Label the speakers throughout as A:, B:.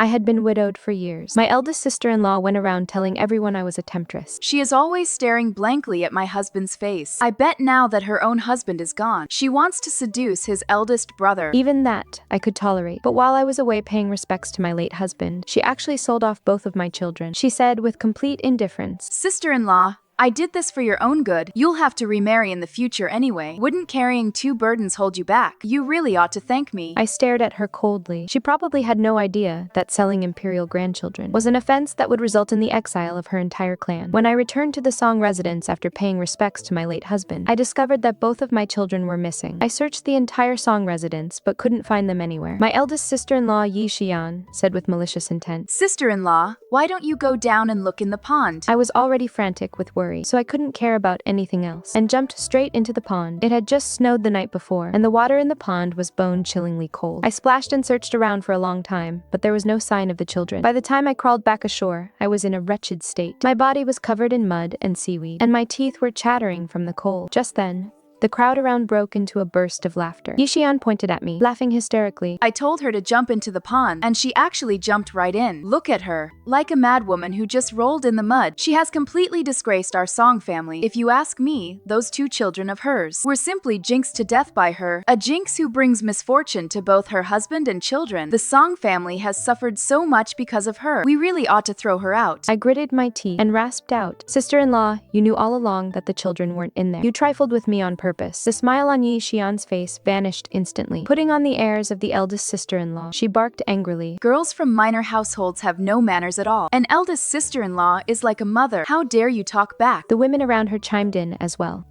A: I had been widowed for years. My eldest sister-in-law went around telling everyone I was a temptress.
B: She is always staring blankly at my husband's face. I bet now that her own husband is gone, she wants to seduce his eldest brother.
A: Even that, I could tolerate. But while I was away paying respects to my late husband, she actually sold off both of my children. She said with complete indifference,
B: Sister-in-law, I did this for your own good. You'll have to remarry in the future anyway. Wouldn't carrying two burdens hold you back? You really ought to thank me.
A: I stared at her coldly. She probably had no idea that selling imperial grandchildren was an offense that would result in the exile of her entire clan. When I returned to the Song residence after paying respects to my late husband, I discovered that both of my children were missing. I searched the entire Song residence but couldn't find them anywhere. My eldest sister-in-law Yi Xian said with malicious intent,
B: Sister-in-law, why don't you go down and look in the pond?
A: I was already frantic with worry, so I couldn't care about anything else, and jumped straight into the pond. It had just snowed the night before, and the water in the pond was bone-chillingly cold. I splashed and searched around for a long time, but there was no sign of the children. By the time I crawled back ashore, I was in a wretched state. My body was covered in mud and seaweed, and my teeth were chattering from the cold. Just then, the crowd around broke into a burst of laughter. Yi Xian pointed at me, laughing hysterically.
B: I told her to jump into the pond, and she actually jumped right in. Look at her, like a madwoman who just rolled in the mud. She has completely disgraced our Song family. If you ask me, those two children of hers were simply jinxed to death by her. A jinx who brings misfortune to both her husband and children. The Song family has suffered so much because of her. We really ought to throw her out.
A: I gritted my teeth and rasped out, Sister-in-law, you knew all along that the children weren't in there. You trifled with me on purpose. The smile on Yi Xian's face vanished instantly. Putting on the airs of the eldest sister-in-law, she barked angrily.
B: Girls from minor households have no manners at all. An eldest sister-in-law is like a mother. How dare you talk back?
A: The women around her chimed in as well.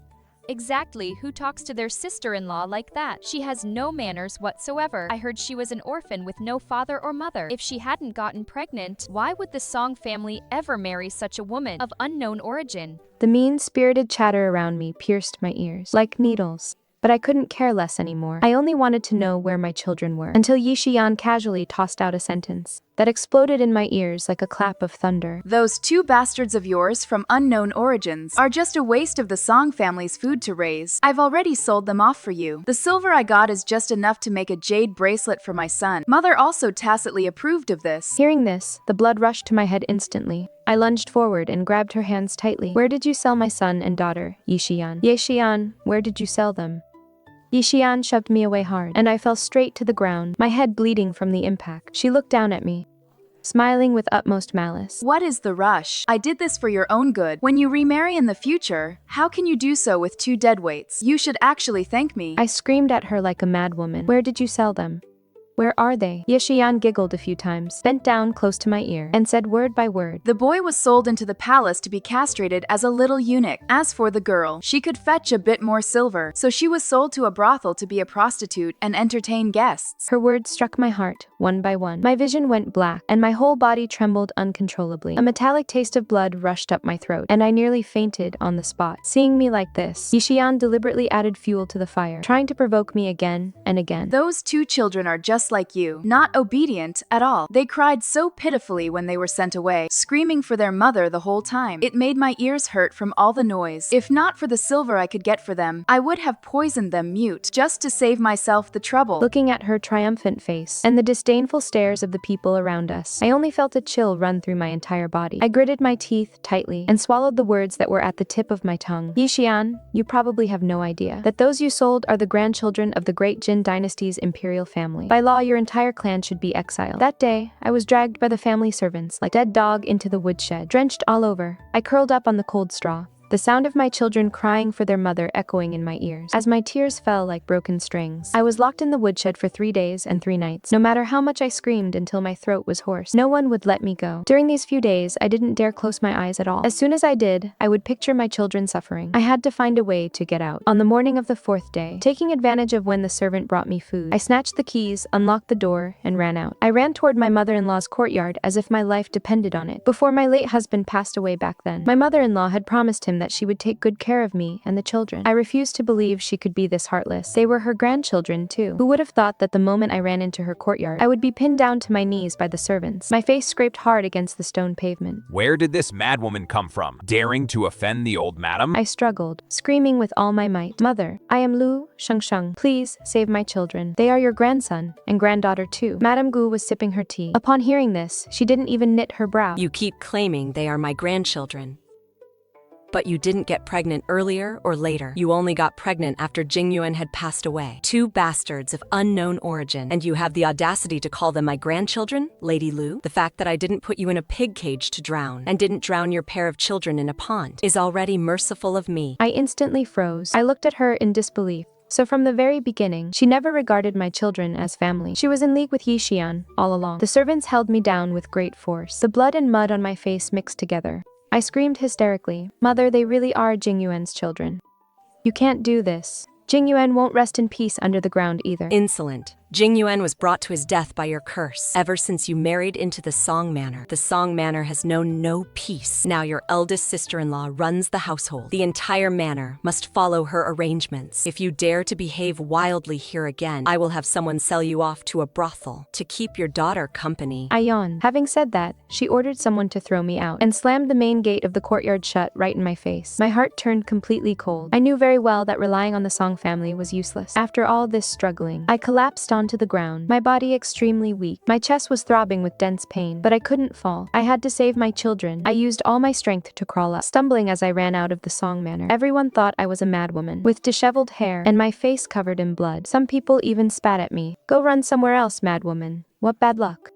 C: Exactly, who talks to their sister-in-law like that? She has no manners whatsoever. I heard she was an orphan with no father or mother. If she hadn't gotten pregnant, why would the Song family ever marry such a woman of unknown origin?
A: The mean-spirited chatter around me pierced my ears like needles. But I couldn't care less anymore. I only wanted to know where my children were, until Yi Xian casually tossed out a sentence that exploded in my ears like a clap of thunder.
B: Those two bastards of yours from unknown origins are just a waste of the Song family's food to raise. I've already sold them off for you. The silver I got is just enough to make a jade bracelet for my son. Mother also tacitly approved of this.
A: Hearing this, the blood rushed to my head instantly. I lunged forward and grabbed her hands tightly. Where did you sell my son and daughter, Yi Xian? Yi Xian, where did you sell them? Yi Xian shoved me away hard, and I fell straight to the ground, my head bleeding from the impact. She looked down at me, smiling with utmost malice.
B: What is the rush? I did this for your own good. When you remarry in the future, how can you do so with two deadweights? You should actually thank me.
A: I screamed at her like a madwoman. Where did you sell them? Where are they? Yi Xian giggled a few times, bent down close to my ear, and said word by word.
B: The boy was sold into the palace to be castrated as a little eunuch. As for the girl, she could fetch a bit more silver, so she was sold to a brothel to be a prostitute and entertain guests.
A: Her words struck my heart, one by one. My vision went black, and my whole body trembled uncontrollably. A metallic taste of blood rushed up my throat, and I nearly fainted on the spot. Seeing me like this, Yi Xian deliberately added fuel to the fire, trying to provoke me again and again.
B: Those two children are just like you, not obedient at all. They cried so pitifully when they were sent away, screaming for their mother the whole time. It made my ears hurt from all the noise. If not for the silver I could get for them, I would have poisoned them mute, just to save myself the trouble.
A: Looking at her triumphant face, and the disdainful stares of the people around us, I only felt a chill run through my entire body. I gritted my teeth tightly, and swallowed the words that were at the tip of my tongue. Yi Xian, you probably have no idea that those you sold are the grandchildren of the great Jin dynasty's imperial family. By law, your entire clan should be exiled. That day, I was dragged by the family servants like a dead dog into the woodshed. Drenched all over, I curled up on the cold straw, the sound of my children crying for their mother echoing in my ears. As my tears fell like broken strings, I was locked in the woodshed for 3 days and 3 nights. No matter how much I screamed until my throat was hoarse, no one would let me go. During these few days, I didn't dare close my eyes at all. As soon as I did, I would picture my children suffering. I had to find a way to get out. On the morning of the 4th day, taking advantage of when the servant brought me food, I snatched the keys, unlocked the door, and ran out. I ran toward my mother-in-law's courtyard as if my life depended on it. Before my late husband passed away back then, my mother-in-law had promised him him that she would take good care of me and the children. I refused to believe she could be this heartless. They were her grandchildren, too. Who would have thought that the moment I ran into her courtyard, I would be pinned down to my knees by the servants. My face scraped hard against the stone pavement.
D: Where did this madwoman come from, daring to offend the old madam?
A: I struggled, screaming with all my might. Mother, I am Lu Shengsheng. Please save my children. They are your grandson and granddaughter too. Madame Gu was sipping her tea. Upon hearing this, she didn't even knit her brow.
E: You keep claiming they are my grandchildren. But you didn't get pregnant earlier or later. You only got pregnant after Jingyuan had passed away. 2 bastards of unknown origin. And you have the audacity to call them my grandchildren, Lady Lu? The fact that I didn't put you in a pig cage to drown, and didn't drown your pair of children in a pond, is already merciful of me.
A: I instantly froze. I looked at her in disbelief. So from the very beginning, she never regarded my children as family. She was in league with Yixian all along. The servants held me down with great force. The blood and mud on my face mixed together. I screamed hysterically, Mother, they really are Jingyuan's children. You can't do this. Jingyuan won't rest in peace under the ground either.
E: Insolent. Jingyuan was brought to his death by your curse. Ever since you married into the Song Manor, the Song Manor has known no peace. Now your eldest sister-in-law runs the household. The entire manor must follow her arrangements. If you dare to behave wildly here again, I will have someone sell you off to a brothel to keep your daughter company.
A: I yawned. Having said that, she ordered someone to throw me out and slammed the main gate of the courtyard shut right in my face. My heart turned completely cold. I knew very well that relying on the Song family was useless. After all this struggling, I collapsed onto the ground, my body extremely weak. My chest was throbbing with dense pain, but I couldn't fall. I had to save my children. I used all my strength to crawl up, stumbling as I ran out of the Song Manor. Everyone thought I was a madwoman, with disheveled hair and my face covered in blood. Some people even spat at me. Go run somewhere else, madwoman. What bad luck.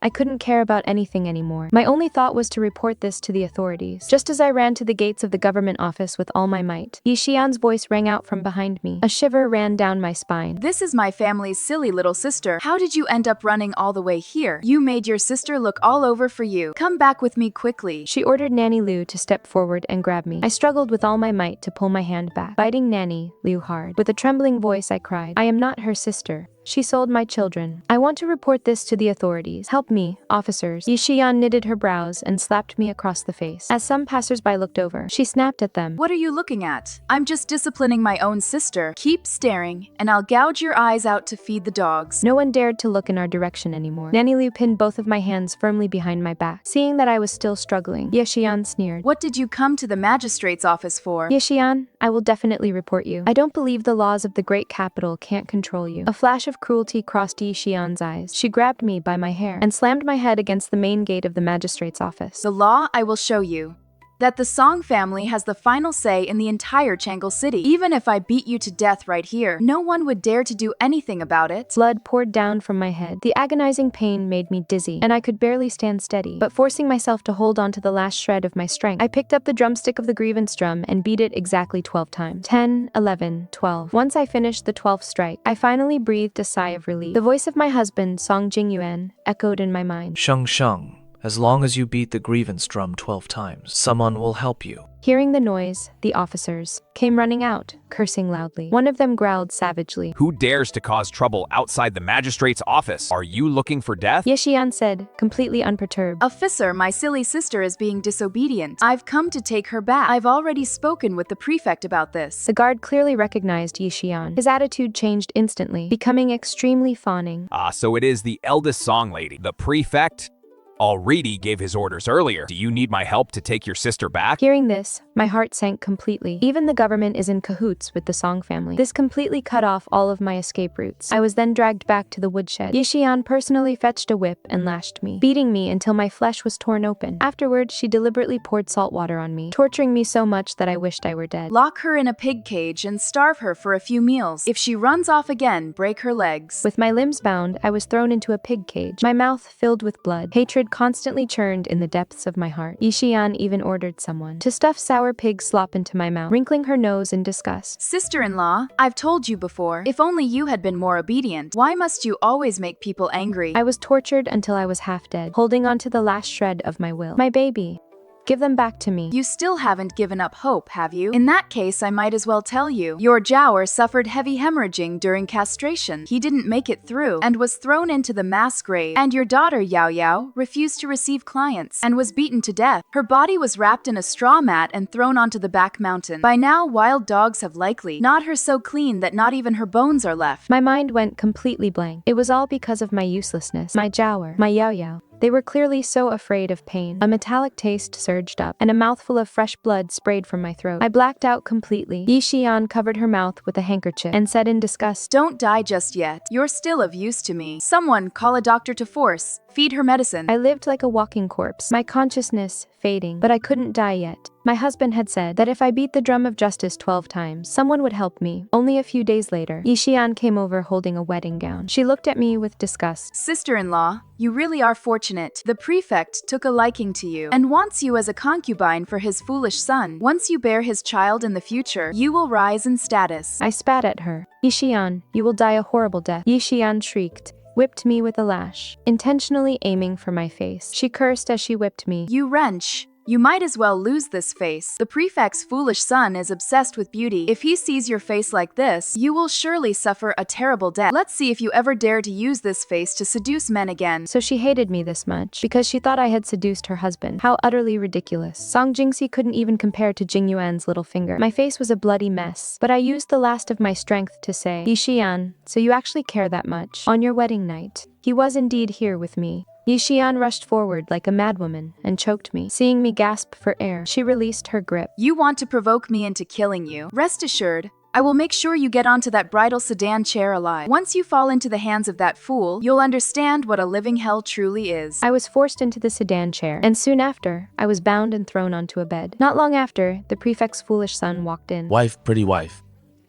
A: I couldn't care about anything anymore. My only thought was to report this to the authorities. Just as I ran to the gates of the government office with all my might, Yixian's voice rang out from behind me. A shiver ran down my spine.
B: This is my family's silly little sister. How did you end up running all the way here? You made your sister look all over for you. Come back with me quickly.
A: She ordered Nanny Lu to step forward and grab me. I struggled with all my might to pull my hand back, biting Nanny Lu hard. With a trembling voice I cried, I am not her sister. She sold my children. I want to report this to the authorities. Help me, officers. Yixian knitted her brows and slapped me across the face. As some passersby looked over, she snapped at them.
B: What are you looking at? I'm just disciplining my own sister. Keep staring, and I'll gouge your eyes out to feed the dogs.
A: No one dared to look in our direction anymore. Nanny Lu pinned both of my hands firmly behind my back. Seeing that I was still struggling, Yixian sneered.
B: What did you come to the magistrate's office for?
A: Yixian, I will definitely report you. I don't believe the laws of the great capital can't control you. A flash of cruelty crossed Yixian's eyes. She grabbed me by my hair and slammed my head against the main gate of the magistrate's office.
B: The law I will show you. That the Song family has the final say in the entire Changle City. Even if I beat you to death right here, no one would dare to do anything about it.
A: Blood poured down from my head. The agonizing pain made me dizzy, and I could barely stand steady. But forcing myself to hold on to the last shred of my strength, I picked up the drumstick of the grievance drum and beat it exactly 12 times. 10, 11, 12. Once I finished the 12th strike, I finally breathed a sigh of relief. The voice of my husband, Song Jingyuan, echoed in my mind.
F: Shengsheng. As long as you beat the grievance drum 12 times, someone will help you.
A: Hearing the noise, the officers came running out, cursing loudly. One of them growled savagely.
D: Who dares to cause trouble outside the magistrate's office? Are you looking for death?
A: Yixian said, completely unperturbed.
B: Officer, my silly sister is being disobedient. I've come to take her back. I've already spoken with the prefect about this.
A: The guard clearly recognized Yixian. His attitude changed instantly, becoming extremely fawning.
D: So it is the eldest Song lady, the prefect? Already gave his orders earlier. Do you need my help to take your sister back?
A: Hearing this, my heart sank completely. Even the government is in cahoots with the Song family. This completely cut off all of my escape routes. I was then dragged back to the woodshed. Yixian personally fetched a whip and lashed me, beating me until my flesh was torn open. Afterward, she deliberately poured salt water on me, torturing me so much that I wished I were dead.
B: Lock her in a pig cage and starve her for a few meals. If she runs off again, break her legs.
A: With my limbs bound, I was thrown into a pig cage, my mouth filled with blood. Hatred constantly churned in the depths of my heart. Yixian even ordered someone to stuff sour pig slop into my mouth, wrinkling her nose in disgust.
B: Sister-in-law, I've told you before, if only you had been more obedient. Why must you always make people angry?
A: I was tortured until I was half dead, holding on to the last shred of my will. My baby. Give them back to me.
B: You still haven't given up hope, have you? In that case, I might as well tell you. Your Jiaoer suffered heavy hemorrhaging during castration. He didn't make it through and was thrown into the mass grave. And your daughter, Yao Yao, refused to receive clients and was beaten to death. Her body was wrapped in a straw mat and thrown onto the back mountain. By now, wild dogs have likely gnawed her so clean that not even her bones are left.
A: My mind went completely blank. It was all because of my uselessness, my Jiaoer, my Yao Yao. They were clearly so afraid of pain. A metallic taste surged up, and a mouthful of fresh blood sprayed from my throat. I blacked out completely. Yi Xian covered her mouth with a handkerchief and said in disgust,
B: Don't die just yet. You're still of use to me. Someone call a doctor to force. Feed her medicine.
A: I lived like a walking corpse, my consciousness fading, but I couldn't die yet. My husband had said that if I beat the drum of justice 12 times, someone would help me. Only a few days later, Yi Xian came over holding a wedding gown. She looked at me with disgust.
B: Sister-in-law, you really are fortunate. The prefect took a liking to you and wants you as a concubine for his foolish son. Once you bear his child in the future, you will rise in status.
A: I spat at her. Yi Xian, you will die a horrible death. Yi Xian shrieked, whipped me with a lash, intentionally aiming for my face. She cursed as she whipped me.
B: You wretch. You might as well lose this face. The prefect's foolish son is obsessed with beauty. If he sees your face like this, you will surely suffer a terrible death. Let's see if you ever dare to use this face to seduce men again.
A: So she hated me this much, because she thought I had seduced her husband. How utterly ridiculous. Song Jingxi couldn't even compare to Jingyuan's little finger. My face was a bloody mess, but I used the last of my strength to say, Yi Xian, so you actually care that much? On your wedding night, he was indeed here with me. Yi Xian rushed forward like a madwoman and choked me. Seeing me gasp for air, she released her grip.
B: You want to provoke me into killing you. Rest assured, I will make sure you get onto that bridal sedan chair alive. Once you fall into the hands of that fool, you'll understand what a living hell truly is.
A: I was forced into the sedan chair, and soon after, I was bound and thrown onto a bed. Not long after, the prefect's foolish son walked in.
G: Wife, pretty wife.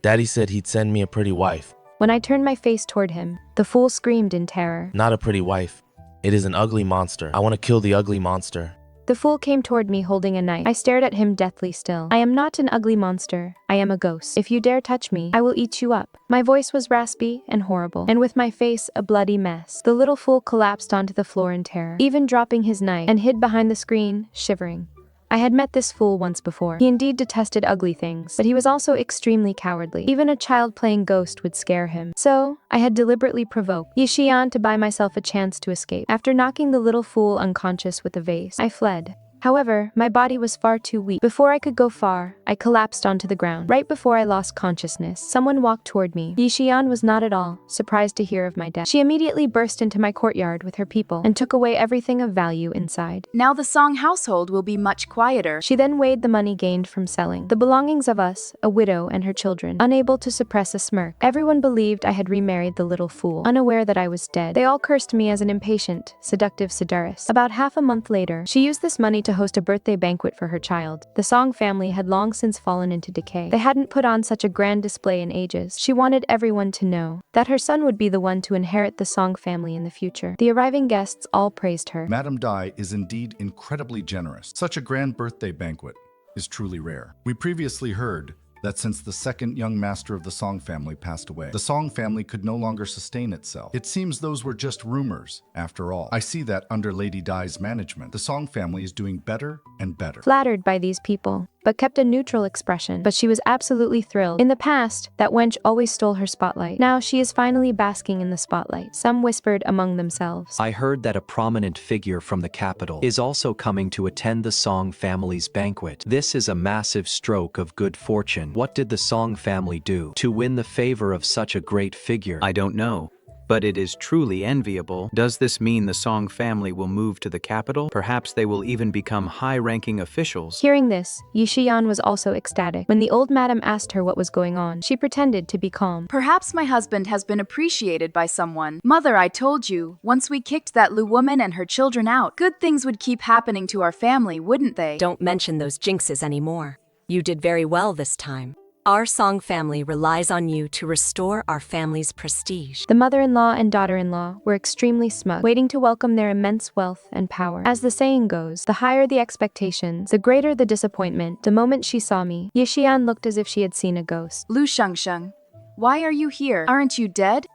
G: Daddy said he'd send me a pretty wife.
A: When I turned my face toward him, the fool screamed in terror.
G: Not a pretty wife. It is an ugly monster. I want to kill the ugly monster.
A: The fool came toward me holding a knife. I stared at him deathly still. I am not an ugly monster. I am a ghost. If you dare touch me, I will eat you up. My voice was raspy and horrible, and with my face a bloody mess. The little fool collapsed onto the floor in terror, even dropping his knife, and hid behind the screen, shivering. I had met this fool once before. He indeed detested ugly things, but he was also extremely cowardly. Even a child playing ghost would scare him. So, I had deliberately provoked Yi Xian to buy myself a chance to escape. After knocking the little fool unconscious with a vase, I fled. However, my body was far too weak. Before I could go far, I collapsed onto the ground. Right before I lost consciousness, someone walked toward me. Yi Xian was not at all surprised to hear of my death. She immediately burst into my courtyard with her people and took away everything of value inside.
B: Now the Song household will be much quieter.
A: She then weighed the money gained from selling, the belongings of us, a widow and her children, unable to suppress a smirk. Everyone believed I had remarried the little fool, unaware that I was dead. They all cursed me as an impatient, seductive seductress. About half a month later, she used this money to host a birthday banquet for her child. The Song family had long since fallen into decay. They hadn't put on such a grand display in ages. She wanted everyone to know that her son would be the one to inherit the Song family in the future. The arriving guests all praised her.
H: Madame Dai is indeed incredibly generous. Such a grand birthday banquet is truly rare. We previously heard that since the second young master of the Song family passed away, the Song family could no longer sustain itself. It seems those were just rumors, after all. I see that under Lady Dai's management, the Song family is doing better and better.
A: Flattered by these people, but kept a neutral expression. But she was absolutely thrilled. In the past, that wench always stole her spotlight. Now she is finally basking in the spotlight. Some whispered among themselves.
I: I heard that a prominent figure from the capital is also coming to attend the Song family's banquet. This is a massive stroke of good fortune. What did the Song family do to win the favor of such a great figure?
J: I don't know, but it is truly enviable. Does this mean the Song family will move to the capital? Perhaps they will even become high-ranking officials.
A: Hearing this, Yi Xian was also ecstatic. When the old madam asked her what was going on, she pretended to be calm.
B: Perhaps my husband has been appreciated by someone. Mother, I told you, once we kicked that Lu woman and her children out, good things would keep happening to our family, wouldn't they?
E: Don't mention those jinxes anymore. You did very well this time. Our Song family relies on you to restore our family's prestige.
A: The mother-in-law and daughter-in-law were extremely smug, waiting to welcome their immense wealth and power. As the saying goes, the higher the expectations, the greater the disappointment. The moment she saw me, Yi Xian looked as if she had seen a ghost.
B: Lu Shengsheng, why are you here? Aren't you dead?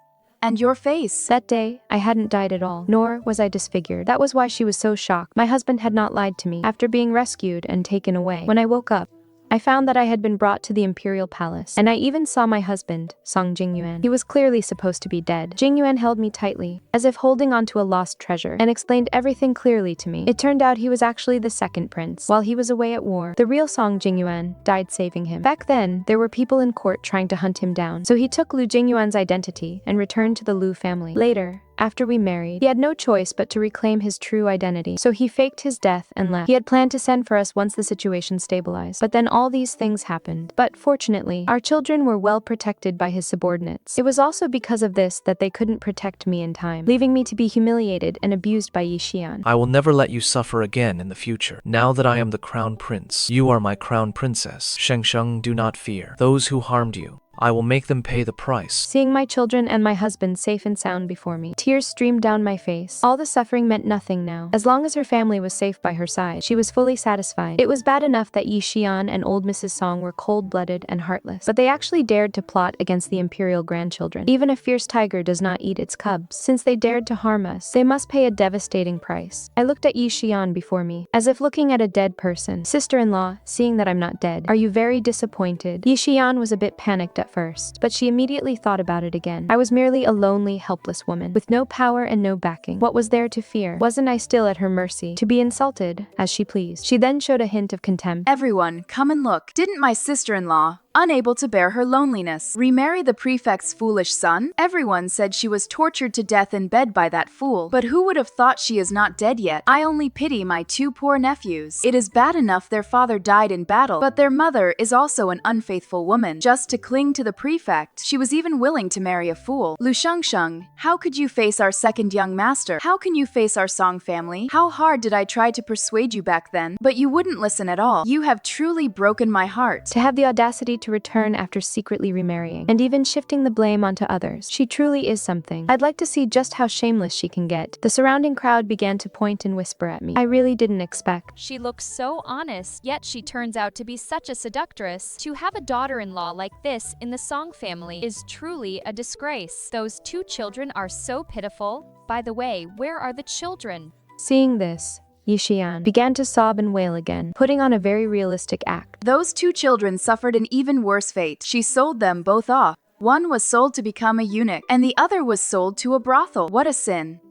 B: And your face.
A: That day, I hadn't died at all, nor was I disfigured. That was why she was so shocked. My husband had not lied to me. After being rescued and taken away, when I woke up, I found that I had been brought to the imperial palace, and I even saw my husband, Song Jingyuan. He was clearly supposed to be dead. Jingyuan held me tightly, as if holding onto a lost treasure, and explained everything clearly to me. It turned out he was actually the second prince, while he was away at war. The real Song Jingyuan died saving him. Back then, there were people in court trying to hunt him down, so he took Lu Jingyuan's identity and returned to the Lu family. Later, after we married, he had no choice but to reclaim his true identity, so he faked his death and left. He had planned to send for us once the situation stabilized, but then all these things happened. But fortunately, our children were well protected by his subordinates. It was also because of this that they couldn't protect me in time, leaving me to be humiliated and abused by Yixian.
F: I will never let you suffer again in the future. Now that I am the crown prince, you are my crown princess. Shengsheng, do not fear. Those who harmed you, I will make them pay the price.
A: Seeing my children and my husband safe and sound before me, tears streamed down my face. All the suffering meant nothing now. As long as her family was safe by her side, she was fully satisfied. It was bad enough that Yixian and old Mrs. Song were cold-blooded and heartless, but they actually dared to plot against the imperial grandchildren. Even a fierce tiger does not eat its cubs. Since they dared to harm us, they must pay a devastating price. I looked at Yixian before me, as if looking at a dead person. Sister-in-law, seeing that I'm not dead, are you very disappointed? Yixian was a bit panicked at first, but she immediately thought about it again. I was merely a lonely, helpless woman, with no power and no backing. What was there to fear? Wasn't I still at her mercy, to be insulted as she pleased? She then showed a hint of contempt.
B: Everyone, come and look. Didn't my sister-in-law, unable to bear her loneliness, remarry the prefect's foolish son? Everyone said she was tortured to death in bed by that fool, but who would have thought she is not dead yet? I only pity my two poor nephews. It is bad enough their father died in battle, but their mother is also an unfaithful woman. Just to cling to the prefect, she was even willing to marry a fool. Lu Shengsheng, how could you face our second young master? How can you face our Song family? How hard did I try to persuade you back then? But you wouldn't listen at all. You have truly broken my heart.
A: To have the audacity to return after secretly remarrying, and even shifting the blame onto others. She truly is something. I'd like to see just how shameless she can get. The surrounding crowd began to point and whisper at me. I really didn't expect.
C: She looks so honest, yet she turns out to be such a seductress. To have a daughter-in-law like this in the Song family is truly a disgrace. Those two children are so pitiful. By the way, where are the children?
A: Seeing this, Yixian began to sob and wail again, putting on a very realistic act.
B: Those two children suffered an even worse fate. She sold them both off. One was sold to become a eunuch, and the other was sold to a brothel. What a sin.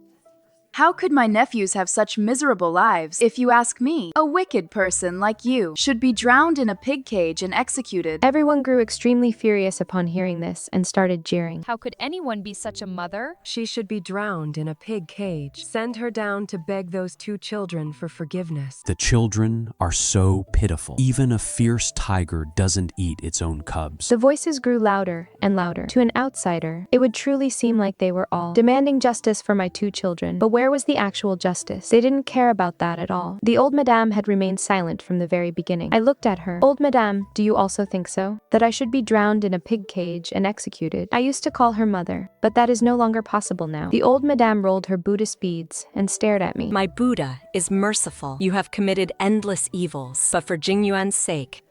B: How could my nephews have such miserable lives? If you ask me, a wicked person like you should be drowned in a pig cage and executed.
A: Everyone grew extremely furious upon hearing this and started jeering.
C: How could anyone be such a mother?
K: She should be drowned in a pig cage. Send her down to beg those two children for forgiveness.
L: The children are so pitiful. Even a fierce tiger doesn't eat its own cubs.
A: The voices grew louder and louder. To an outsider, it would truly seem like they were all demanding justice for my two children. But where was the actual justice? They didn't care about that at all. The old madame had remained silent from the very beginning. I looked at her. Old madame, do you also think so? That I should be drowned in a pig cage and executed? I used to call her mother, but that is no longer possible now. The old madame rolled her Buddhist beads and stared at me.
E: My Buddha is merciful. You have committed endless evils, but for Jingyuan's sake,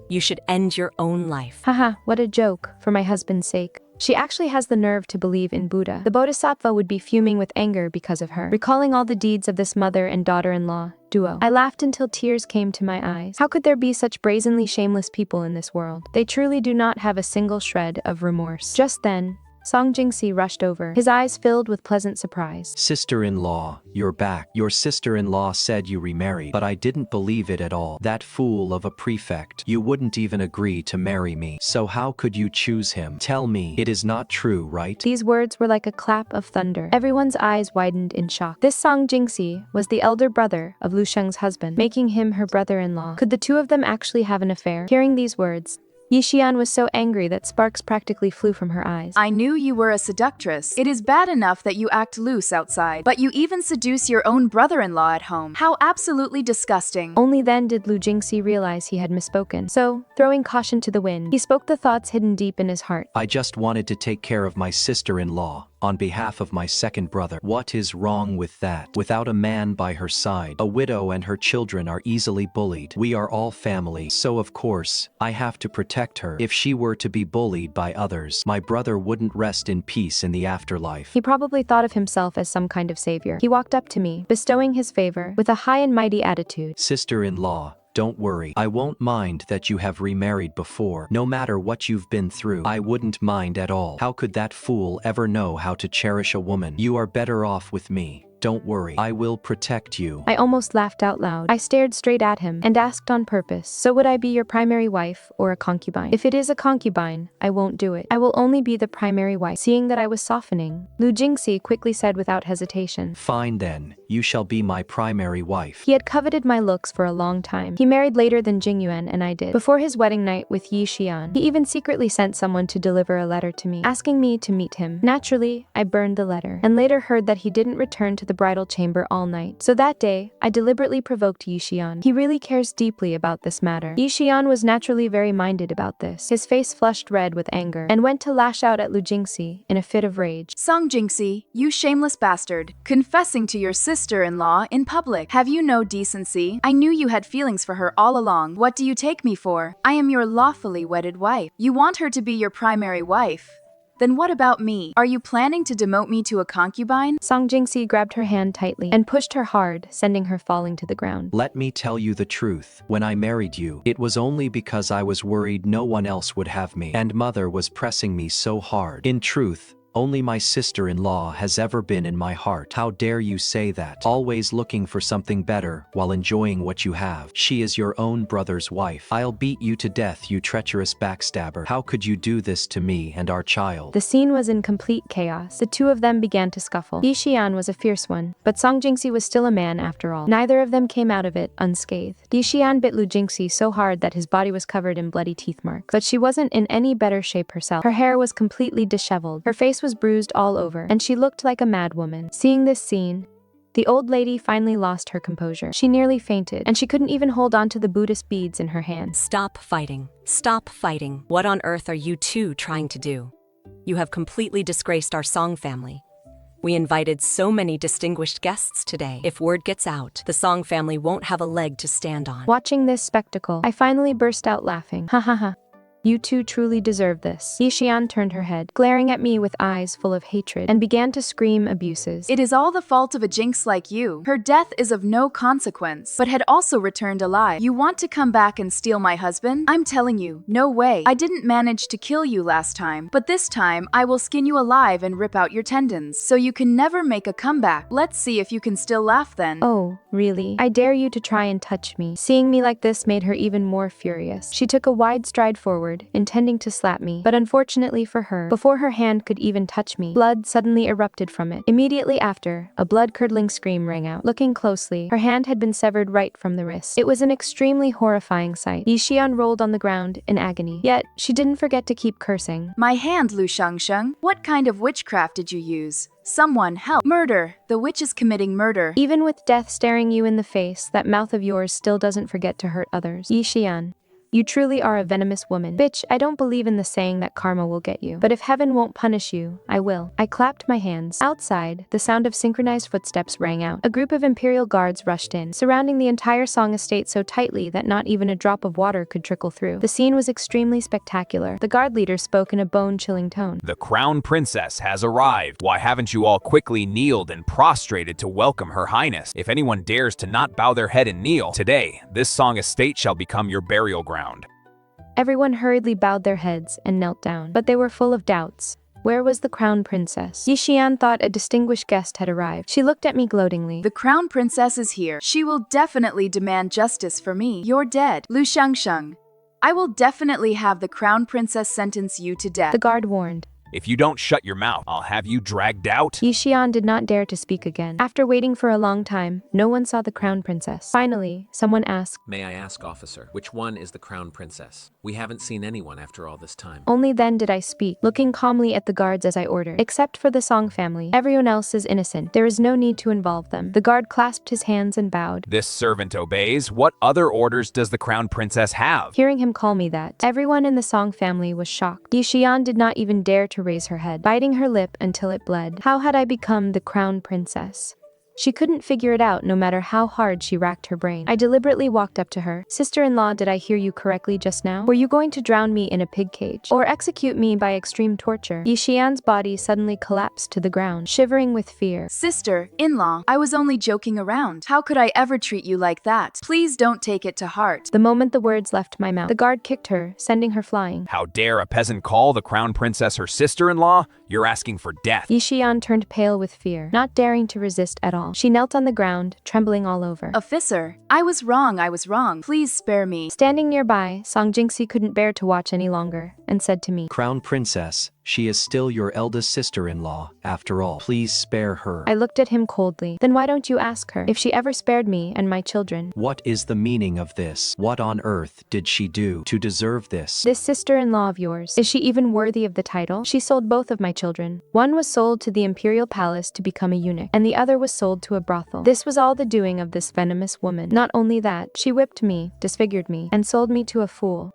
E: you should end your own life.
A: Haha, what a joke, for my husband's sake. She actually has the nerve to believe in Buddha. The bodhisattva would be fuming with anger because of her, recalling all the deeds of this mother and daughter-in-law duo. I laughed until tears came to my eyes. How could there be such brazenly shameless people in this world? They truly do not have a single shred of remorse. Just then, Song Jingxi rushed over, his eyes filled with pleasant surprise.
I: Sister-in-law, you're back. Your sister-in-law said you remarried, but I didn't believe it at all. That fool of a prefect. You wouldn't even agree to marry me. So how could you choose him? Tell me, it is not true, right?
A: These words were like a clap of thunder. Everyone's eyes widened in shock. This Song Jingxi was the elder brother of Lu Sheng's husband, making him her brother-in-law. Could the two of them actually have an affair? Hearing these words, Yixian was so angry that sparks practically flew from her eyes.
B: I knew you were a seductress. It is bad enough that you act loose outside, but you even seduce your own brother-in-law at home. How absolutely disgusting.
A: Only then did Lu Jingxi realize he had misspoken. So, throwing caution to the wind, he spoke the thoughts hidden deep in his heart.
I: I just wanted to take care of my sister-in-law. on behalf of my second brother. What is wrong with that? Without a man by her side, a widow and her children are easily bullied. We are all family, so of course, I have to protect her. If she were to be bullied by others, my brother wouldn't rest in peace in the afterlife.
A: He probably thought of himself as some kind of savior. He walked up to me, bestowing his favor with a high and mighty attitude.
I: Sister-in-law, don't worry. I won't mind that you have remarried before. No matter what you've been through, I wouldn't mind at all. How could that fool ever know how to cherish a woman? You are better off with me. Don't worry, I will protect you.
A: I almost laughed out loud. I stared straight at him and asked on purpose, so would I be your primary wife or a concubine? If it is a concubine, I won't do it. I will only be the primary wife. Seeing that I was softening, Lu Jingxi quickly said without hesitation.
I: Fine then, you shall be my primary wife.
A: He had coveted my looks for a long time. He married later than Jingyuan and I did. Before his wedding night with Yi Xian, he even secretly sent someone to deliver a letter to me, asking me to meet him. Naturally, I burned the letter, and later heard that he didn't return to the bridal chamber all night. So that day, I deliberately provoked Yi Xian. He really cares deeply about this matter. Yi Xian was naturally very minded about this. His face flushed red with anger, and went to lash out at Lu Jingxi in a fit of rage.
B: Song Jingxi, you shameless bastard, confessing to your sister-in-law in public. Have you no decency? I knew you had feelings for her all along. What do you take me for? I am your lawfully wedded wife. You want her to be your primary wife. Then what about me? Are you planning to demote me to a concubine?
A: Song Jingxi grabbed her hand tightly and pushed her hard, sending her falling to the ground.
I: Let me tell you the truth. When I married you, it was only because I was worried no one else would have me, and mother was pressing me so hard. In truth, only my sister-in-law has ever been in my heart. How dare you say that? Always looking for something better while enjoying what you have. She is your own brother's wife. I'll beat you to death, you treacherous backstabber. How could you do this to me and our child?
A: The scene was in complete chaos. The two of them began to scuffle. Yi Xian was a fierce one, but Song Jingxi was still a man after all. Neither of them came out of it unscathed. Yi Xian bit Lu Jingxi so hard that his body was covered in bloody teeth marks. But she wasn't in any better shape herself. Her hair was completely disheveled. Her face was bruised all over, and she looked like a mad woman. Seeing this scene, the old lady finally lost her composure. She nearly fainted, and she couldn't even hold on to the Buddhist beads in her hands.
E: Stop fighting. Stop fighting. What on earth are you two trying to do? You have completely disgraced our Song family. We invited so many distinguished guests today. If word gets out, the Song family won't have a leg to stand on.
A: Watching this spectacle, I finally burst out laughing. Ha ha ha. You two truly deserve this. Yi Xian turned her head, glaring at me with eyes full of hatred, and began to scream abuses.
B: It is all the fault of a jinx like you. Her death is of no consequence, but had also returned alive. You want to come back and steal my husband? I'm telling you, no way. I didn't manage to kill you last time, but this time I will skin you alive and rip out your tendons, so you can never make a comeback. Let's see if you can still laugh then.
A: Oh, really? I dare you to try and touch me. Seeing me like this made her even more furious. She took a wide stride forward, intending to slap me, but unfortunately for her, before her hand could even touch me, blood suddenly erupted from it. Immediately after, a blood-curdling scream rang out. Looking closely, her hand had been severed right from the wrist. It was an extremely horrifying sight. Yi Xian rolled on the ground in agony, yet she didn't forget to keep cursing.
B: My hand, Lu Shengsheng. What kind of witchcraft did you use? Someone help. Murder. The witch is committing murder.
A: Even with death staring you in the face, that mouth of yours still doesn't forget to hurt others. Yi Xian, you truly are a venomous woman. Bitch, I don't believe in the saying that karma will get you. But if heaven won't punish you, I will. I clapped my hands. Outside, the sound of synchronized footsteps rang out. A group of imperial guards rushed in, surrounding the entire Song estate so tightly that not even a drop of water could trickle through. The scene was extremely spectacular. The guard leader spoke in a bone-chilling tone.
D: The crown princess has arrived. Why haven't you all quickly kneeled and prostrated to welcome her highness? If anyone dares to not bow their head and kneel, today, this Song estate shall become your burial ground.
A: Everyone hurriedly bowed their heads and knelt down, but they were full of doubts. Where was the crown princess? Yi Xian thought a distinguished guest had arrived. She looked at me gloatingly.
B: The crown princess is here. She will definitely demand justice for me. You're dead. Lu Shengsheng, I will definitely have the crown princess sentence you to death.
A: The guard warned.
D: If you don't shut your mouth, I'll have you dragged out.
A: Yi Xian did not dare to speak again. After waiting for a long time, no one saw the crown princess. Finally, someone asked,
M: May I ask, officer, which one is the crown princess? We haven't seen anyone after all this time.
A: Only then did I speak, looking calmly at the guards as I ordered. Except for the Song family, everyone else is innocent. There is no need to involve them. The guard clasped his hands and bowed.
D: This servant obeys. What other orders does the crown princess have?
A: Hearing him call me that, everyone in the Song family was shocked. Yi Xian did not even dare to to raise her head, biting her lip until it bled. How had I become the crown princess? She couldn't figure it out no matter how hard she racked her brain. I deliberately walked up to her. Sister-in-law, did I hear you correctly just now? Were you going to drown me in a pig cage? Or execute me by extreme torture? Yixian's body suddenly collapsed to the ground, shivering with fear.
B: Sister-in-law, I was only joking around. How could I ever treat you like that? Please don't take it to heart.
A: The moment the words left my mouth, the guard kicked her, sending her flying.
D: How dare a peasant call the crown princess her sister-in-law? You're asking for death.
A: Yixian turned pale with fear, not daring to resist at all. She knelt on the ground, trembling all over.
B: Officer, I was wrong. Please spare me.
A: Standing nearby, Song Jingxi couldn't bear to watch any longer, and said to me,
I: Crown Princess, she is still your eldest sister-in-law, after all. Please spare her.
A: I looked at him coldly. Then why don't you ask her if she ever spared me and my children?
I: What is the meaning of this? What on earth did she do to deserve this?
A: This sister-in-law of yours, is she even worthy of the title? She sold both of my children. One was sold to the imperial palace to become a eunuch, and the other was sold to a brothel. This was all the doing of this venomous woman. Not only that, she whipped me, disfigured me, and sold me to a fool.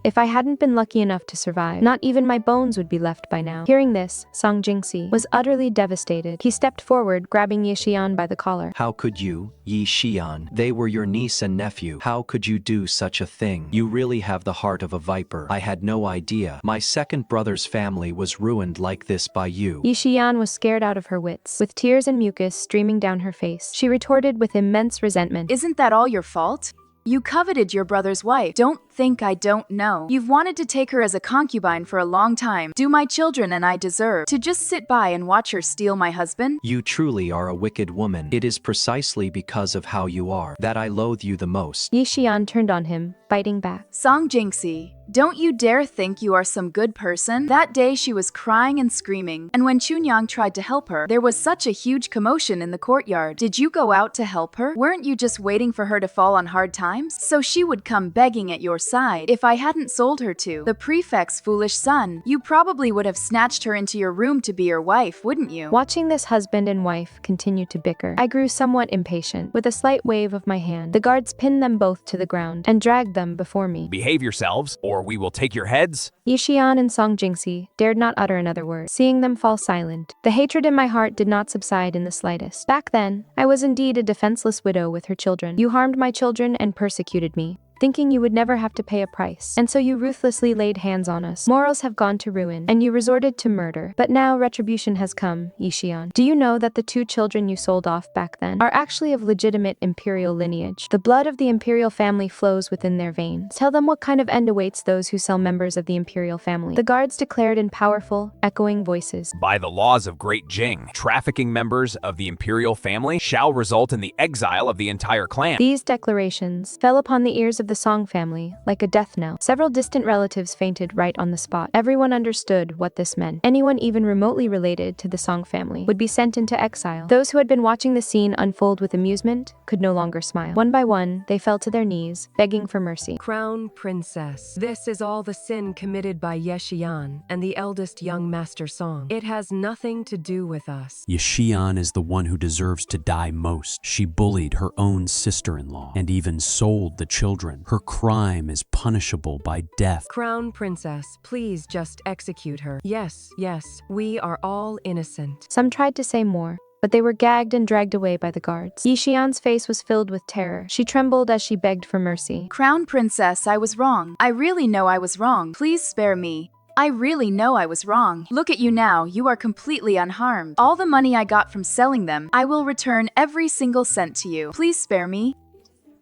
A: If I hadn't been lucky enough to survive, not even my bones would be left by now. Hearing this, Song Jingxi was utterly devastated. He stepped forward, grabbing Yixian by the collar.
I: How could you, Yixian? They were your niece and nephew. How could you do such a thing? You really have the heart of a viper. I had no idea. My second brother's family was ruined like this by you.
A: Yixian was scared out of her wits. With tears and mucus streaming down her face, she retorted with immense resentment.
B: Isn't that all your fault? You coveted your brother's wife. Don't think I don't know. You've wanted to take her as a concubine for a long time. Do my children and I deserve to just sit by and watch her steal my husband?
I: You truly are a wicked woman. It is precisely because of how you are that I loathe you the most.
A: Yixian turned on him, biting back.
B: Song Jingxi, don't you dare think you are some good person. That day she was crying and screaming, and when Chunyang tried to help her, there was such a huge commotion in the courtyard. Did you go out to help her? Weren't you just waiting for her to fall on hard times? So she would come begging at your side. If I hadn't sold her to the prefect's foolish son, you probably would have snatched her into your room to be your wife, wouldn't you?
A: Watching this husband and wife continue to bicker, I grew somewhat impatient. With a slight wave of my hand, the guards pinned them both to the ground and dragged them before me.
D: Behave yourselves, or we will take your heads.
A: Yixian and Song Jingxi dared not utter another word. Seeing them fall silent, the hatred in my heart did not subside in the slightest. Back then, I was indeed a defenseless widow with her children. You harmed my children and persecuted me, thinking you would never have to pay a price. And so you ruthlessly laid hands on us. Morals have gone to ruin, and you resorted to murder. But now retribution has come, Yixian. Do you know that the 2 children you sold off back then are actually of legitimate imperial lineage? The blood of the imperial family flows within their veins. Tell them what kind of end awaits those who sell members of the imperial family. The guards declared in powerful, echoing voices.
D: By the laws of Great Jing, trafficking members of the imperial family shall result in the exile of the entire clan.
A: These declarations fell upon the ears of the Song family like a death knell. Several distant relatives fainted right on the spot. Everyone understood what this meant. Anyone even remotely related to the Song family would be sent into exile. Those who had been watching the scene unfold with amusement could no longer smile. One by one, they fell to their knees, begging for mercy.
K: Crown Princess, this is all the sin committed by Yixian and the eldest young Master Song. It has nothing to do with us.
L: Yixian is the one who deserves to die most. She bullied her own sister-in-law and even sold the children. Her crime is punishable by death.
K: Crown Princess, please just execute her. Yes, we are all innocent.
A: Some tried to say more, but they were gagged and dragged away by the guards. Yixian's face was filled with terror. She trembled as she begged for mercy.
B: Crown Princess, I was wrong. I really know I was wrong. Please spare me. I really know I was wrong. Look at you now, you are completely unharmed. All the money I got from selling them, I will return every single cent to you. Please spare me.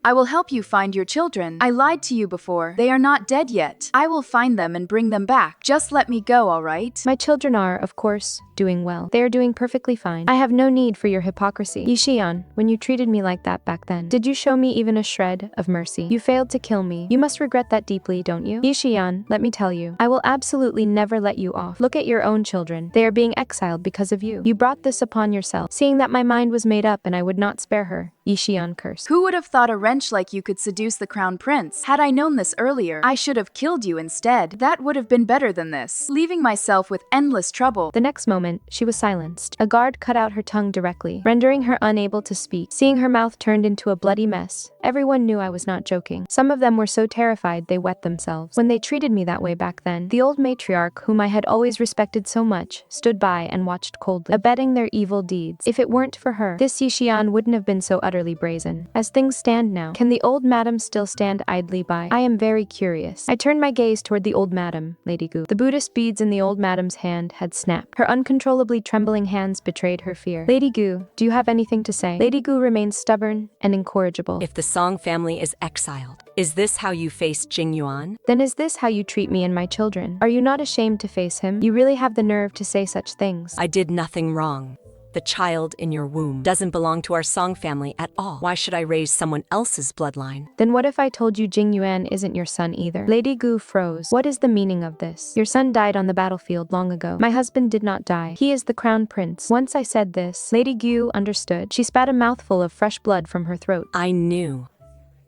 B: I will help you find your children. I lied to you before. They are not dead yet. I will find them and bring them back. Just let me go, all right?
A: My children are, of course, doing well. They are doing perfectly fine. I have no need for your hypocrisy. Yixian, when you treated me like that back then, did you show me even a shred of mercy? You failed to kill me. You must regret that deeply, don't you? Yixian, let me tell you, I will absolutely never let you off. Look at your own children. They are being exiled because of you. You brought this upon yourself, seeing that my mind was made up and I would not spare her. Yixian cursed.
B: Who would have thought a wench like you could seduce the crown prince. Had I known this earlier, I should have killed you instead. That would have been better than this, leaving myself with endless trouble.
A: The next moment, she was silenced. A guard cut out her tongue directly, rendering her unable to speak. Seeing her mouth turned into a bloody mess, everyone knew I was not joking. Some of them were so terrified they wet themselves. When they treated me that way back then, the old matriarch, whom I had always respected so much, stood by and watched coldly, abetting their evil deeds. If it weren't for her, this Yixian wouldn't have been so utterly brazen. As things stand now, can the old madam still stand idly by? I am very curious. I turned my gaze toward the old madam, Lady Gu. The Buddhist beads in the old madam's hand had snapped. Her uncontrollably trembling hands betrayed her fear. Lady Gu, do you have anything to say? Lady Gu remained stubborn and incorrigible.
E: If the Song family is exiled, is this how you face Jingyuan?
A: Then is this how you treat me and my children? Are you not ashamed to face him? You really have the nerve to say such things.
E: I did nothing wrong. The child in your womb doesn't belong to our Song family at all. Why should I raise someone else's bloodline?
A: Then what if I told you Jingyuan isn't your son either? Lady Gu froze. What is the meaning of this? Your son died on the battlefield long ago. My husband did not die. He is the crown prince. Once I said this, Lady Gu understood. She spat a mouthful of fresh blood from her throat.
E: I knew.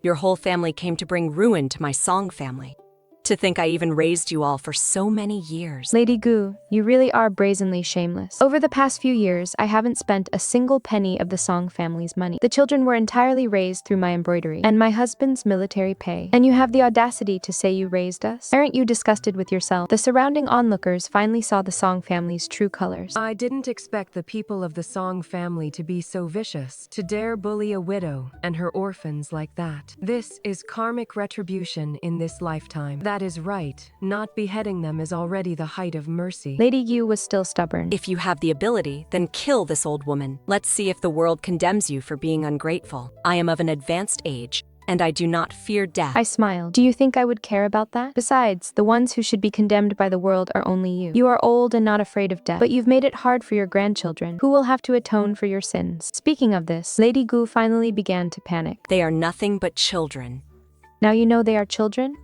E: Your whole family came to bring ruin to my Song family. To think I even raised you all for so many years.
A: Lady Gu, you really are brazenly shameless. Over the past few years, I haven't spent a single penny of the Song family's money. The children were entirely raised through my embroidery and my husband's military pay. And you have the audacity to say you raised us? Aren't you disgusted with yourself? The surrounding onlookers finally saw the Song family's true colors.
K: I didn't expect the people of the Song family to be so vicious, to dare bully a widow and her orphans like that. This is karmic retribution in this lifetime. That is right. Not beheading them is already the height of mercy.
A: Lady Yu was still stubborn.
E: If you have the ability, then kill this old woman. Let's see if the world condemns you for being ungrateful. I am of an advanced age, and I do not fear death.
A: I smiled. Do you think I would care about that? Besides, the ones who should be condemned by the world are only you. You are old and not afraid of death, but you've made it hard for your grandchildren, who will have to atone for your sins. Speaking of this, Lady Gu finally began to panic.
E: They are nothing but children.
A: Now you know they are children?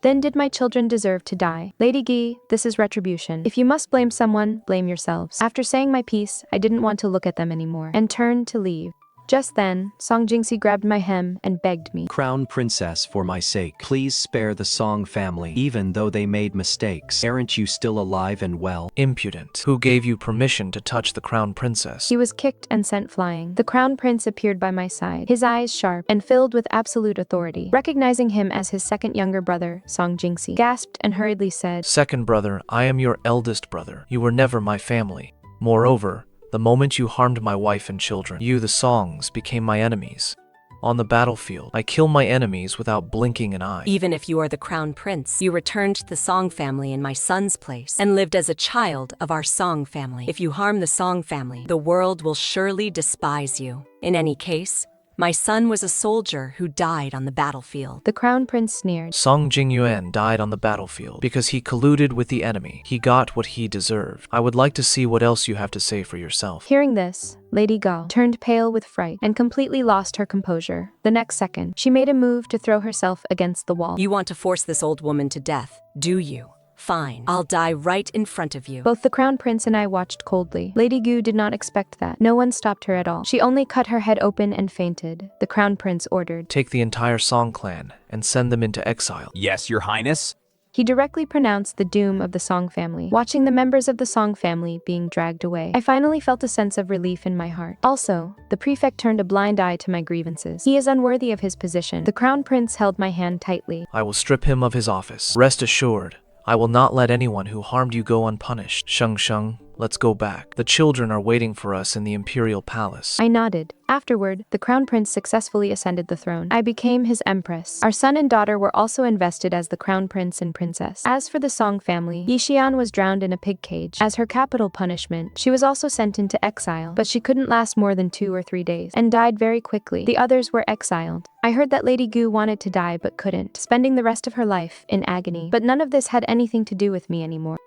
A: Then did my children deserve to die? Lady Gi, this is retribution. If you must blame someone, blame yourselves. After saying my piece, I didn't want to look at them anymore, and turned to leave. Just then, Song Jingxi grabbed my hem and begged me.
I: Crown Princess, for my sake, please spare the Song family, even though they made mistakes. Aren't you still alive and well?
F: Impudent. Who gave you permission to touch the Crown Princess?
A: He was kicked and sent flying. The Crown Prince appeared by my side, his eyes sharp and filled with absolute authority. Recognizing him as his second younger brother, Song Jingxi gasped and hurriedly said,
F: Second brother, I am your eldest brother. You were never my family. Moreover, the moment you harmed my wife and children, you, the Songs, became my enemies. On the battlefield, I kill my enemies without blinking an eye.
E: Even if you are the Crown Prince, you returned to the Song family in my son's place and lived as a child of our Song family. If you harm the Song family, the world will surely despise you. In any case, my son was a soldier who died on the battlefield.
A: The Crown Prince sneered.
F: Song Jingyuan died on the battlefield because he colluded with the enemy. He got what he deserved. I would like to see what else you have to say for yourself.
A: Hearing this, Lady Gao turned pale with fright and completely lost her composure. The next second, she made a move to throw herself against the wall.
E: You want to force this old woman to death, do you? Fine, I'll die right in front of you.
A: Both the Crown Prince and I watched coldly. Lady Gu did not expect that. No one stopped her at all. She only cut her head open and fainted. The Crown Prince ordered,
F: Take the entire Song clan and send them into exile.
D: Yes, your highness.
A: He directly pronounced the doom of the Song family, watching the members of the Song family being dragged away. I finally felt a sense of relief in my heart. Also, the prefect turned a blind eye to my grievances. He is unworthy of his position. The Crown Prince held my hand tightly.
F: I will strip him of his office. Rest assured, I will not let anyone who harmed you go unpunished. Shengsheng, let's go back. The children are waiting for us in the Imperial Palace.
A: I nodded. Afterward, the Crown Prince successfully ascended the throne. I became his empress. Our son and daughter were also invested as the Crown Prince and Princess. As for the Song family, Yixian was drowned in a pig cage. As her capital punishment, she was also sent into exile, but she couldn't last more than 2 or 3 days, and died very quickly. The others were exiled. I heard that Lady Gu wanted to die but couldn't, spending the rest of her life in agony. But none of this had anything to do with me anymore.